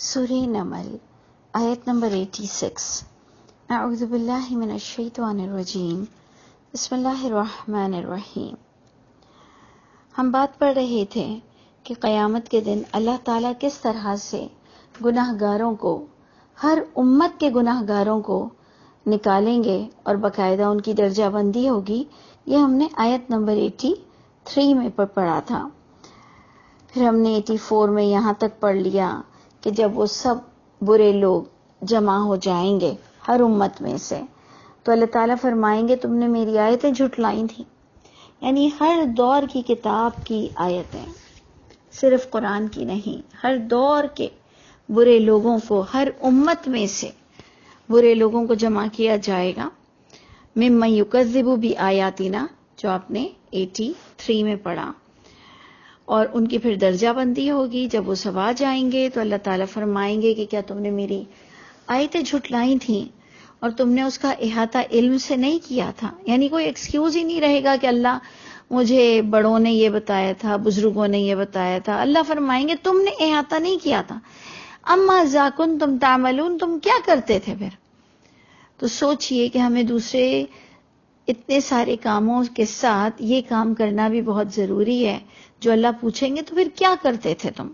سورہ نمل آیت نمبر 86۔ اعوذ باللہ من الشیطان الرجیم، بسم اللہ الرحمن الرحیم۔ ہم بات پڑھ رہے تھے کہ قیامت کے دن اللہ تعالیٰ کس طرح سے گناہ گاروں کو، ہر امت کے گناہ گاروں کو نکالیں گے اور باقاعدہ ان کی درجہ بندی ہوگی۔ یہ ہم نے آیت نمبر 83 میں پڑھا تھا۔ پھر ہم نے 84 میں یہاں تک پڑھ لیا کہ جب وہ سب برے لوگ جمع ہو جائیں گے ہر امت میں سے، تو اللہ تعالیٰ فرمائیں گے تم نے میری آیتیں جھٹلائی تھیں۔ یعنی ہر دور کی کتاب کی آیتیں، صرف قرآن کی نہیں، ہر دور کے برے لوگوں کو، ہر امت میں سے برے لوگوں کو جمع کیا جائے گا۔ ممن یکذب بآیاتنا، جو آپ نے 83 میں پڑھا، اور ان کی پھر درجہ بندی ہوگی۔ جب وہ سب آ جائیں گے تو اللہ تعالیٰ فرمائیں گے کہ کیا تم نے میری آیتیں جھٹلائی تھیں اور تم نے اس کا احاطہ علم سے نہیں کیا تھا۔ یعنی کوئی ایکسکیوز ہی نہیں رہے گا کہ اللہ مجھے بڑوں نے یہ بتایا تھا، بزرگوں نے یہ بتایا تھا۔ اللہ فرمائیں گے تم نے احاطہ نہیں کیا تھا۔ اما ذا کنتم تعملون، تم کیا کرتے تھے پھر؟ تو سوچئے کہ ہمیں دوسرے اتنے سارے کاموں کے ساتھ یہ کام کرنا بھی بہت ضروری ہے۔ جو اللہ پوچھیں گے تو پھر کیا کرتے تھے تم؟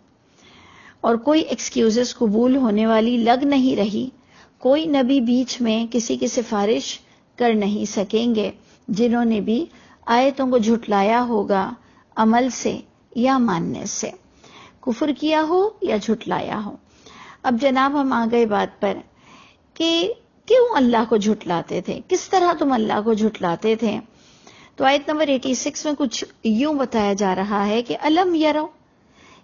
اور کوئی ایکسکیوزز قبول ہونے والی لگ نہیں رہی۔ کوئی نبی بیچ میں کسی کی سفارش کر نہیں سکیں گے جنہوں نے بھی آیتوں کو جھٹلایا ہوگا، عمل سے یا ماننے سے، کفر کیا ہو یا جھٹلایا ہو۔ اب جناب ہم آ گئے بات پر کہ کیوں اللہ کو جھٹلاتے تھے، کس طرح تم اللہ کو جھٹلاتے تھے؟ تو آیت نمبر 86 میں کچھ یوں بتایا جا رہا ہے کہ الم یرو،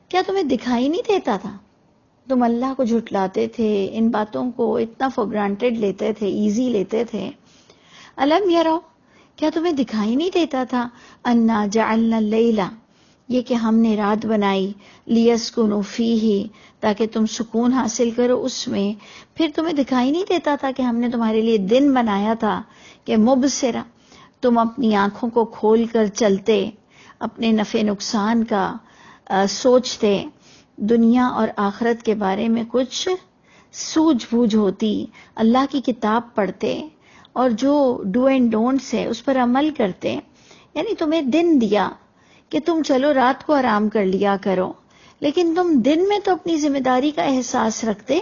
کیا تمہیں دکھائی نہیں دیتا تھا؟ تم اللہ کو جھٹلاتے تھے، ان باتوں کو اتنا فور گرانٹیڈ لیتے تھے، ایزی لیتے تھے۔ الم یرو، کیا تمہیں دکھائی نہیں دیتا تھا؟ انا جعلنا اللیل، یہ کہ ہم نے رات بنائی، لیسکنوا فیہ، تاکہ تم سکون حاصل کرو اس میں۔ پھر تمہیں دکھائی نہیں دیتا تھا کہ ہم نے تمہارے لیے دن بنایا تھا کہ مبصرہ، تم اپنی آنکھوں کو کھول کر چلتے، اپنے نفع نقصان کا سوچتے، دنیا اور آخرت کے بارے میں کچھ سوجھ بوجھ ہوتی، اللہ کی کتاب پڑھتے اور جو ڈو اینڈ ڈونٹس ہے اس پر عمل کرتے۔ یعنی تمہیں دن دیا کہ تم چلو رات کو آرام کر لیا کرو، لیکن تم دن میں تو اپنی ذمہ داری کا احساس رکھتے۔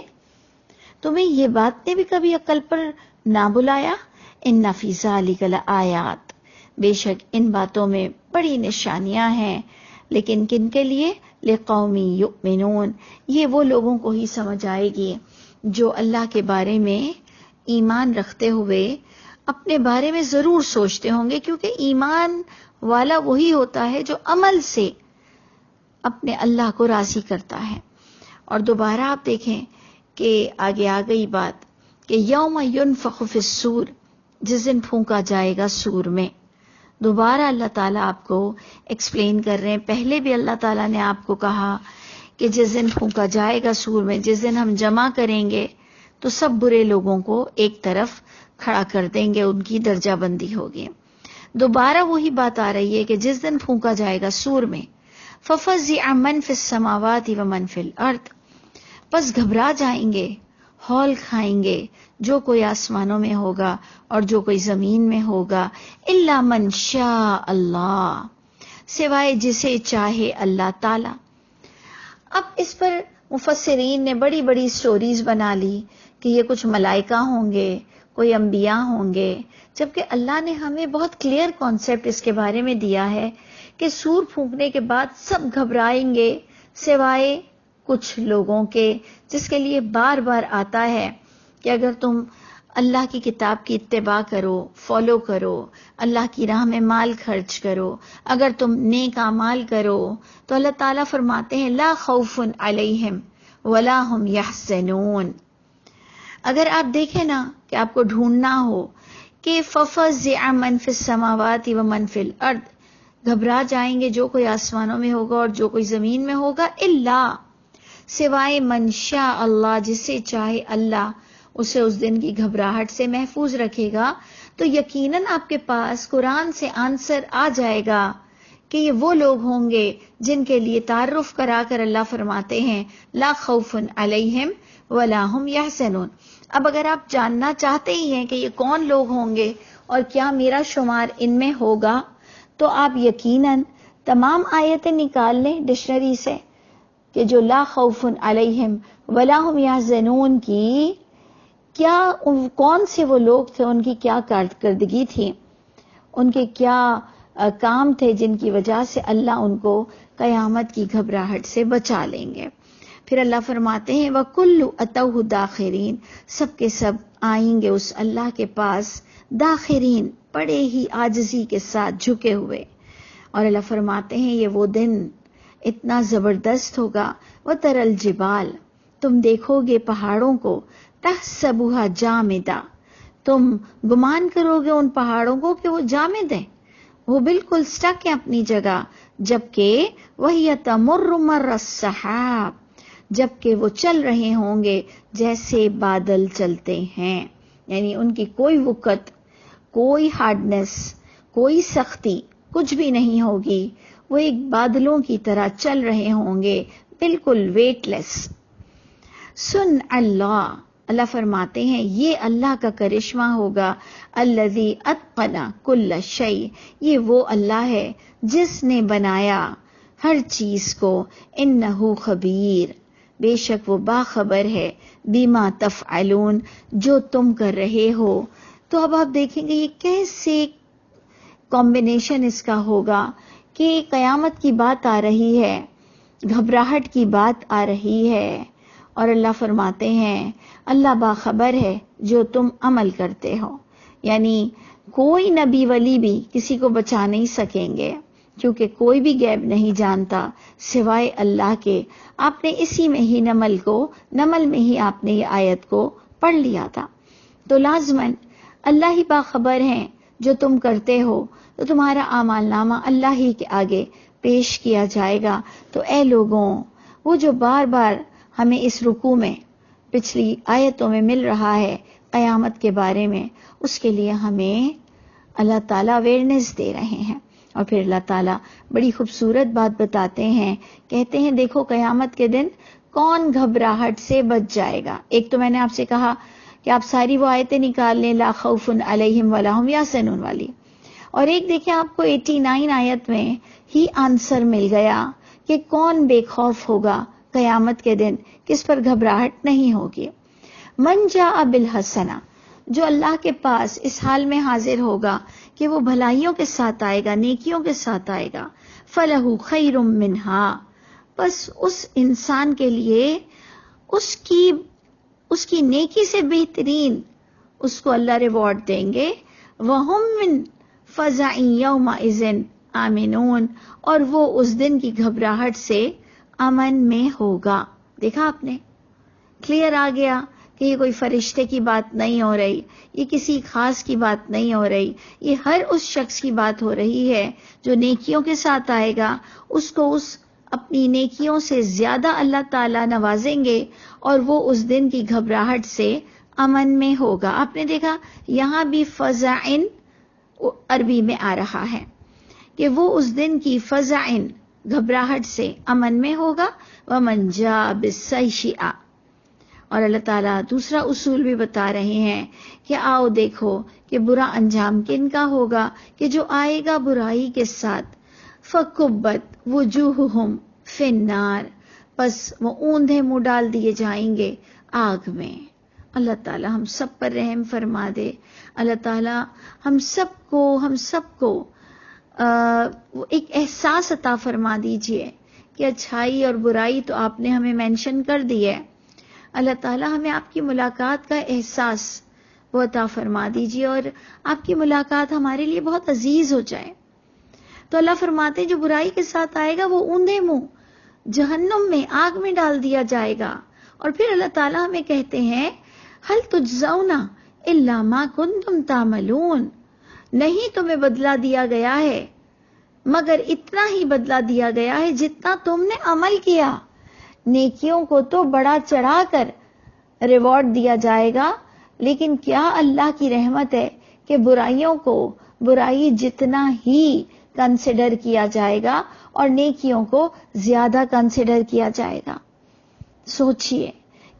تمہیں یہ بات نے بھی کبھی عقل پر نہ بلایا؟ ان فی ذلک لآیات، بے شک ان باتوں میں بڑی نشانیاں ہیں، لیکن کن کے لیے؟ لقوم یؤمنون، یہ وہ لوگوں کو ہی سمجھ آئے گی جو اللہ کے بارے میں ایمان رکھتے ہوئے اپنے بارے میں ضرور سوچتے ہوں گے، کیونکہ ایمان والا وہی ہوتا ہے جو عمل سے اپنے اللہ کو راضی کرتا ہے۔ اور دوبارہ آپ دیکھیں کہ آگے آ گئی بات کہ یوم ینفخ فی الصور، جس دن پھونکا جائے گا سور میں۔ دوبارہ اللہ تعالیٰ آپ کو ایکسپلین کر رہے ہیں۔ پہلے بھی اللہ تعالیٰ نے آپ کو کہا کہ جس دن پھونکا جائے گا سور میں، جس دن ہم جمع کریں گے تو سب برے لوگوں کو ایک طرف کھڑا کر دیں گے، ان کی درجہ بندی ہوگی۔ دوبارہ وہی بات آ رہی ہے کہ جس دن پھونکا جائے گا سور میں، فَفَزِعَ مَن فِي السَّمَاوَاتِ وَمَن فِي الْأَرْضِ، بس گھبرا جائیں گے، ہول کھائیں گے جو کوئی آسمانوں میں ہوگا اور جو کوئی زمین میں ہوگا، الا من شاء اللہ، سوائے جسے چاہے اللہ تعالی۔ اب اس پر مفسرین نے بڑی بڑی سٹوریز بنا لی کہ یہ کچھ ملائکہ ہوں گے، کوئی انبیاء ہوں گے، جبکہ اللہ نے ہمیں بہت کلیئر کانسیپٹ اس کے بارے میں دیا ہے کہ سور پھونکنے کے بعد سب گھبرائیں گے سوائے کچھ لوگوں کے، جس کے لیے بار بار آتا ہے کہ اگر تم اللہ کی کتاب کی اتباع کرو، فالو کرو، اللہ کی راہ میں مال خرچ کرو، اگر تم نیک اعمال کرو، تو اللہ تعالیٰ فرماتے ہیں لا خوف علیہم ولا هم یحزنون۔ اگر آپ دیکھیں نا کہ آپ کو ڈھونڈنا ہو کہ فَفَزِعَ مَن فِي السَّمَاوَاتِ وَمَن فِي الْأَرْضِ، گھبرا جائیں گے جو کوئی آسمانوں میں ہوگا اور جو کوئی زمین میں ہوگا، الا، سوائے من شاء اللہ، جسے چاہے اللہ اسے اس دن کی گھبراہٹ سے محفوظ رکھے گا۔ تو یقیناً آپ کے پاس قرآن سے آنسر آ جائے گا کہ یہ وہ لوگ ہوں گے جن کے لیے تعارف کرا کر اللہ فرماتے ہیں لا خوف علیہم ولا ہم یحزنون۔ اب اگر آپ جاننا چاہتے ہی ہیں کہ یہ کون لوگ ہوں گے اور کیا میرا شمار ان میں ہوگا، تو آپ یقیناً تمام آیتیں نکال لیں ڈکشنری سے کہ جو لا خوف علیہم ولا ہم یحزنون کی کیا کون سے وہ لوگ تھے، ان کی کیا کارکردگی تھی، ان کے کیا کام تھے جن کی وجہ سے اللہ ان کو قیامت کی گھبراہٹ سے بچا لیں گے۔ پھر اللہ فرماتے ہیں وَكُلُّ أَتَوْهُ دَاخِرِينَ، سب کے سب آئیں گے اس اللہ کے پاس داخرین، بڑے ہی عاجزی کے ساتھ جھکے ہوئے۔ اور اللہ فرماتے ہیں یہ وہ دن اتنا زبردست ہوگا وَتَرَى الْجِبَالَ، تم دیکھو گے پہاڑوں کو تَحْسَبُهَا جَامِدَةً، تم گمان کرو گے ان پہاڑوں کو کہ وہ جامد ہیں، وہ بالکل سٹک ہیں اپنی جگہ، جبکہ وَهِيَ تَمُرُّ مَرَّ السَّحَابِ، جبکہ وہ چل رہے ہوں گے جیسے بادل چلتے ہیں، یعنی ان کی کوئی وقت، کوئی ہارڈنس، کوئی سختی کچھ بھی نہیں ہوگی، وہ ایک بادلوں کی طرح چل رہے ہوں گے بالکل ویٹ لیس۔ سن اللہ، اللہ فرماتے ہیں یہ اللہ کا کرشمہ ہوگا، الذی اتقن کل شیء، یہ وہ اللہ ہے جس نے بنایا ہر چیز کو، انہ خبیر، بے شک وہ باخبر ہے، بما تفعلون، جو تم کر رہے ہو۔ تو اب آپ دیکھیں گے یہ کیسے کمبینیشن اس کا ہوگا کہ قیامت کی بات آ رہی ہے، گھبراہٹ کی بات آ رہی ہے، اور اللہ فرماتے ہیں اللہ باخبر ہے جو تم عمل کرتے ہو، یعنی کوئی نبی ولی بھی کسی کو بچا نہیں سکیں گے، کیونکہ کوئی بھی غیب نہیں جانتا سوائے اللہ کے۔ آپ نے اسی میں ہی نمل میں ہی آپ نے یہ آیت کو پڑھ لیا تھا، تو لازماً اللہ ہی باخبر ہیں جو تم کرتے ہو، تو تمہارا اعمال نامہ اللہ ہی کے آگے پیش کیا جائے گا۔ تو اے لوگوں، وہ جو بار بار ہمیں اس رکوع میں پچھلی آیتوں میں مل رہا ہے قیامت کے بارے میں، اس کے لیے ہمیں اللہ تعالیٰ اویئرنیس دے رہے ہیں۔ اور پھر اللہ تعالیٰ بڑی خوبصورت بات بتاتے ہیں، کہتے ہیں دیکھو قیامت کے دن کون گھبراہٹ سے بچ جائے گا۔ ایک تو میں نے آپ سے کہا کہ آپ ساری وہ آیتیں نکال لیں لا خوف علیہم ولا ہم یحزنون والی، اور ایک دیکھیں آپ کو 89 آیت میں ہی آنسر مل گیا کہ کون بے خوف ہوگا قیامت کے دن، کس پر گھبراہٹ نہیں ہوگی۔ من جاء بالحسنہ، جو اللہ کے پاس اس حال میں حاضر ہوگا کہ وہ بھلائیوں کے ساتھ آئے گا، نیکیوں کے ساتھ آئے گا، فلہ خیر منہا، بس اس انسان کے لیے اس کی نیکی سے بہترین اس کو اللہ ریوارڈ دیں گے، وہم من فزع یومئذ آمنون، اور وہ اس دن کی گھبراہٹ سے امن میں ہوگا۔ دیکھا آپ نے، کلیئر آ گیا کہ یہ کوئی فرشتے کی بات نہیں ہو رہی، یہ کسی خاص کی بات نہیں ہو رہی، یہ ہر اس شخص کی بات ہو رہی ہے جو نیکیوں کے ساتھ آئے گا، اس کو اس اپنی نیکیوں سے زیادہ اللہ تعالیٰ نوازیں گے، اور وہ اس دن کی گھبراہٹ سے امن میں ہوگا۔ آپ نے دیکھا یہاں بھی فزعن عربی میں آ رہا ہے کہ وہ اس دن کی فزعن گھبراہٹ سے امن میں ہوگا، ومن جاء بالسیئۃ، اور اللہ تعالیٰ دوسرا اصول بھی بتا رہے ہیں کہ آؤ دیکھو کہ برا انجام کن کا ہوگا، کہ جو آئے گا برائی کے ساتھ، فکبت وجوہہم فی النار، پس وہ اوندھے منہ ڈال دیے جائیں گے آگ میں۔ اللہ تعالیٰ ہم سب پر رحم فرما دے، اللہ تعالیٰ ہم سب کو ایک احساس عطا فرما دیجئے کہ اچھائی اور برائی تو آپ نے ہمیں مینشن کر دی ہے، اللہ تعالیٰ ہمیں آپ کی ملاقات کا احساس وہ عطا فرما دیجئے، اور آپ کی ملاقات ہمارے لیے بہت عزیز ہو جائے۔ تو اللہ فرماتے ہیں جو برائی کے ساتھ آئے گا وہ اوندھے منہ جہنم میں، آگ میں ڈال دیا جائے گا۔ اور پھر اللہ تعالیٰ ہمیں کہتے ہیں ہل تجزون الا ما کنتم تعملون، نہیں تمہیں بدلہ دیا گیا ہے مگر اتنا ہی بدلہ دیا گیا ہے جتنا تم نے عمل کیا۔ نیکیوں کو تو بڑا چڑھا کر ریوارڈ دیا جائے گا، لیکن کیا اللہ کی رحمت ہے کہ برائی جتنا ہی کنسیڈر کیا جائے گا اور نیکیوں کو زیادہ کنسیڈر کیا جائے گا۔ سوچئے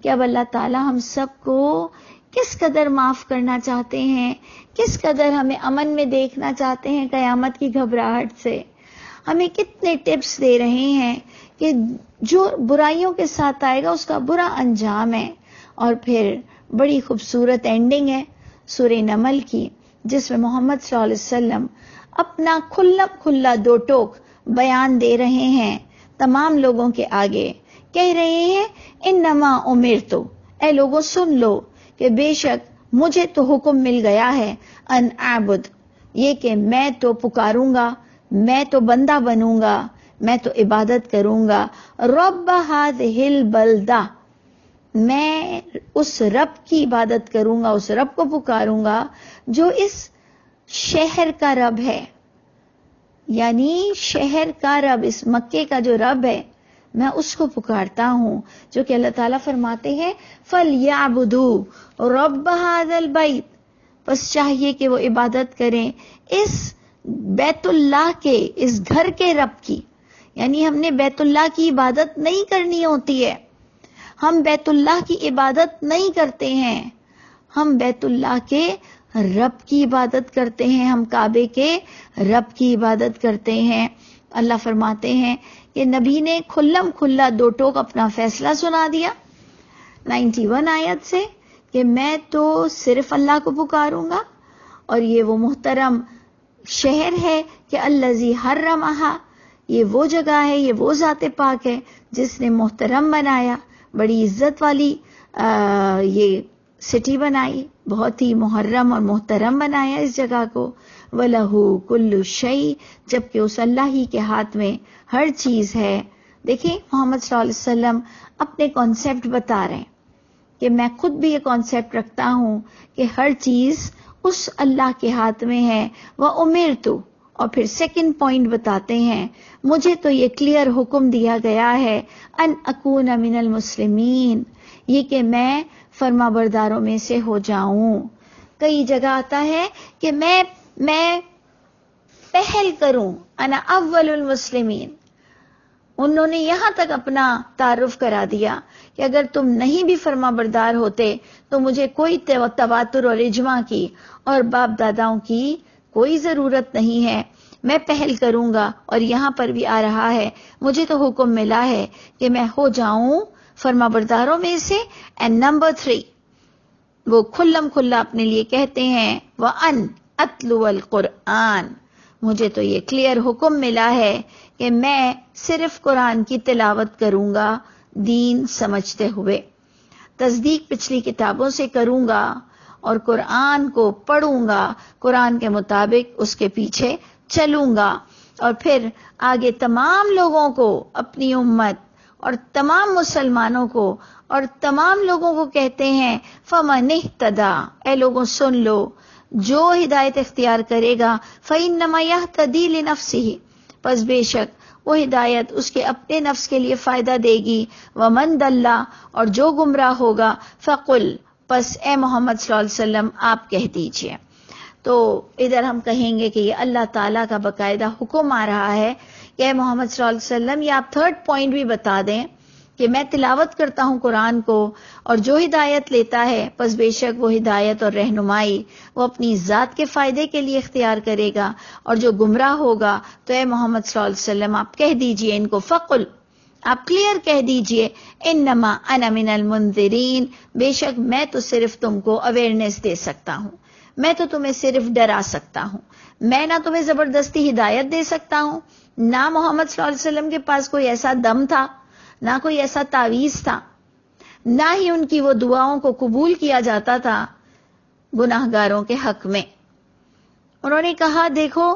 کہ اب اللہ تعالی ہم سب کو کس قدر معاف کرنا چاہتے ہیں، کس قدر ہمیں امن میں دیکھنا چاہتے ہیں قیامت کی گھبراہٹ سے۔ ہمیں کتنے ٹپس دے رہے ہیں کہ جو برائیوں کے ساتھ آئے گا اس کا برا انجام ہے، اور پھر بڑی خوبصورت اینڈنگ ہے سورہ نمل کی، جس میں محمد صلی اللہ علیہ وسلم اپنا کھلا دو ٹوک بیان دے رہے ہیں تمام لوگوں کے آگے، کہہ رہے ہیں انما امرتو، اے لوگوں سن لو کہ بے شک مجھے تو حکم مل گیا ہے، ان اعبد، یہ کہ میں تو پکاروں گا، میں تو بندہ بنوں گا، میں تو عبادت کروں گا، رب ہذہ البلدہ، میں اس رب کی عبادت کروں گا، اس رب کو پکاروں گا جو اس شہر کا رب ہے، یعنی شہر کا رب، اس مکے کا جو رب ہے میں اس کو پکارتا ہوں، جو کہ اللہ تعالیٰ فرماتے ہیں فَلْيَعْبُدُوا رَبَّ هَذَا الْبَيْتِ، بس چاہیے کہ وہ عبادت کریں اس بیت اللہ کے، اس گھر کے رب کی۔ یعنی ہم نے بیت اللہ کی عبادت نہیں کرنی ہوتی ہے، ہم بیت اللہ کی عبادت نہیں کرتے ہیں، ہم بیت اللہ کے رب کی عبادت کرتے ہیں، ہم کعبے کے رب کی عبادت کرتے ہیں۔ اللہ فرماتے ہیں کہ نبی نے کھلا دو ٹوک اپنا فیصلہ سنا دیا 91 آیت سے کہ میں تو صرف اللہ کو پکاروں گا، اور یہ وہ محترم شہر ہے کہ الذی حرمہا، یہ وہ جگہ ہے، یہ وہ ذات پاک ہے جس نے محترم بنایا، بڑی عزت والی یہ سٹی بنائی، بہت ہی محرم اور محترم بنایا اس جگہ کو۔ وَلَهُ كُلُّ شَيْءٍ، جبکہ اس اللہ ہی کے ہاتھ میں ہر چیز ہے۔ دیکھیں محمد صلی اللہ علیہ وسلم اپنے کانسیپٹ بتا رہے ہیں کہ میں خود بھی یہ کانسیپٹ رکھتا ہوں کہ ہر چیز اس اللہ کے ہاتھ میں ہے۔ وَأُمِرْتُ، اور پھر سیکنڈ پوائنٹ بتاتے ہیں مجھے تو یہ کلیئر حکم دیا گیا ہے ان اکون من المسلمین، یہ کہ میں فرما برداروں میں سے ہو جاؤں۔ کئی جگہ آتا ہے کہ میں پہل کروں، انا اول المسلمین۔ انہوں نے یہاں تک اپنا تعارف کرا دیا کہ اگر تم نہیں بھی فرما بردار ہوتے تو مجھے کوئی تواتر اور اجماع کی اور باپ داداؤں کی کوئی ضرورت نہیں ہے، میں پہل کروں گا۔ اور یہاں پر بھی آ رہا ہے مجھے تو حکم ملا ہے کہ میں ہو جاؤں فرما برداروں میں سے۔ اینڈ نمبر 3 وہ کھلا اپنے لیے کہتے ہیں وَأَنْ أَتْلُوَ الْقُرْآنَ، مجھے تو یہ کلیئر حکم ملا ہے کہ میں صرف قرآن کی تلاوت کروں گا دین سمجھتے ہوئے، تصدیق پچھلی کتابوں سے کروں گا اور قرآن کو پڑھوں گا، قرآن کے مطابق اس کے پیچھے چلوں گا۔ اور پھر آگے تمام لوگوں کو، اپنی امت اور تمام مسلمانوں کو اور تمام لوگوں کو کہتے ہیں فَمَنِ اهْتَدَىٰ، اے لوگوں سن لو، جو ہدایت اختیار کرے گا فَإِنَّمَا يَهْتَدِي لِنَفْسِهِ، پس بے شک وہ ہدایت اس کے اپنے نفس کے لیے فائدہ دے گی۔ وَمَنْ ضَلَّ، اور جو گمراہ ہوگا فَقُلْ، پس اے محمد صلی اللہ علیہ وسلم آپ کہہ دیجئے۔ تو ادھر ہم کہیں گے کہ یہ اللہ تعالیٰ کا باقاعدہ حکم آ رہا ہے کہ اے محمد صلی اللہ علیہ وسلم، یہ آپ تھرڈ پوائنٹ بھی بتا دیں کہ میں تلاوت کرتا ہوں قرآن کو، اور جو ہدایت لیتا ہے پس بے شک وہ ہدایت اور رہنمائی وہ اپنی ذات کے فائدے کے لیے اختیار کرے گا، اور جو گمراہ ہوگا تو اے محمد صلی اللہ علیہ وسلم آپ کہہ دیجئے ان کو فقل، آپ کلیئر کہہ دیجئے انما انا من المنذرین، بے شک میں تو صرف تم کو اویئرنیس دے سکتا ہوں، میں تو تمہیں صرف ڈرا سکتا ہوں، میں نہ تمہیں زبردستی ہدایت دے سکتا ہوں، نہ محمد صلی اللہ علیہ وسلم کے پاس کوئی ایسا دم تھا، نہ کوئی ایسا تعویذ تھا، نہ ہی ان کی وہ دعاؤں کو قبول کیا جاتا تھا گناہگاروں کے حق میں۔ انہوں نے کہا دیکھو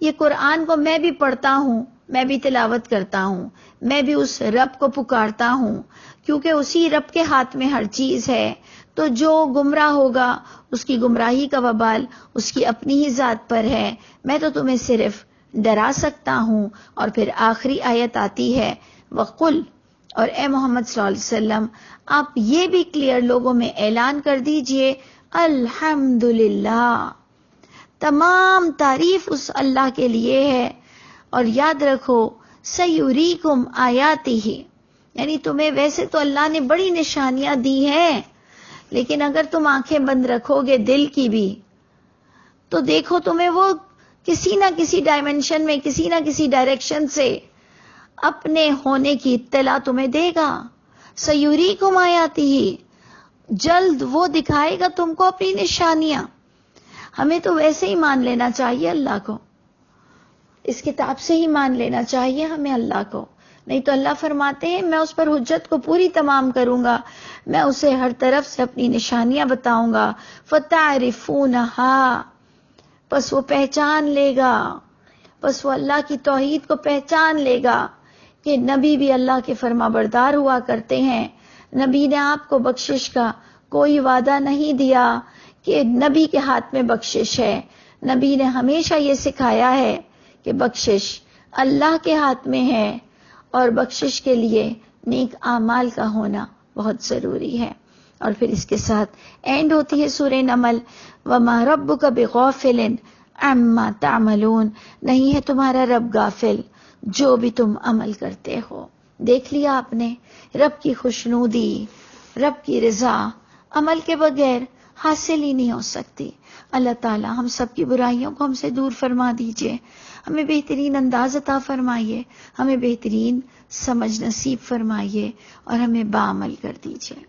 یہ قرآن کو میں بھی پڑھتا ہوں، میں بھی تلاوت کرتا ہوں، میں بھی اس رب کو پکارتا ہوں، کیونکہ اسی رب کے ہاتھ میں ہر چیز ہے، تو جو گمراہ ہوگا اس کی گمراہی کا وبال اس کی اپنی ہی ذات پر ہے، میں تو تمہیں صرف ڈرا سکتا ہوں۔ اور پھر آخری آیت آتی ہے وَقُلْ، اور اے محمد صلی اللہ علیہ وسلم آپ یہ بھی کلیئر لوگوں میں اعلان کر دیجئے الحمدللہ، تمام تعریف اس اللہ کے لیے ہے اور یاد رکھو سیریکم آیاتہ، یعنی تمہیں ویسے تو اللہ نے بڑی نشانیاں دی ہیں، لیکن اگر تم آنکھیں بند رکھو گے دل کی بھی تو دیکھو تمہیں وہ کسی نہ کسی ڈائمنشن میں، کسی نہ کسی ڈائریکشن سے اپنے ہونے کی اطلاع تمہیں دے گا. سیریکم آیاتہ، جلد وہ دکھائے گا تم کو اپنی نشانیاں. ہمیں تو ویسے ہی مان لینا چاہیے اللہ کو، اس کتاب سے ہی مان لینا چاہیے ہمیں اللہ کو. نہیں تو اللہ فرماتے ہیں میں اس پر حجت کو پوری تمام کروں گا، میں اسے ہر طرف سے اپنی نشانیاں بتاؤں گا. فَتَعْرِفُونَهَا، پس وہ پہچان لے گا، پس وہ اللہ کی توحید کو پہچان لے گا کہ نبی بھی اللہ کے فرما بردار ہوا کرتے ہیں. نبی نے آپ کو بخشش کا کوئی وعدہ نہیں دیا کہ نبی کے ہاتھ میں بخشش ہے. نبی نے ہمیشہ یہ سکھایا ہے کہ بخشش اللہ کے ہاتھ میں ہے، اور بخشش کے لیے نیک اعمال کا ہونا بہت ضروری ہے. اور پھر اس کے ساتھ اینڈ ہوتی ہے سورہ نمل، وَمَا رَبُّكَ بِغَافِلٍ عَمَّا تَعْمَلُونَ، نہیں ہے تمہارا رب غافل جو بھی تم عمل کرتے ہو. دیکھ لیا آپ نے، رب کی خوشنودی، رب کی رضا عمل کے بغیر حاصل ہی نہیں ہو سکتی. اللہ تعالی ہم سب کی برائیوں کو ہم سے دور فرما دیجئے، ہمیں بہترین انداز عطا فرمائیے، ہمیں بہترین سمجھ نصیب فرمائیے، اور ہمیں باعمل کر دیجئے.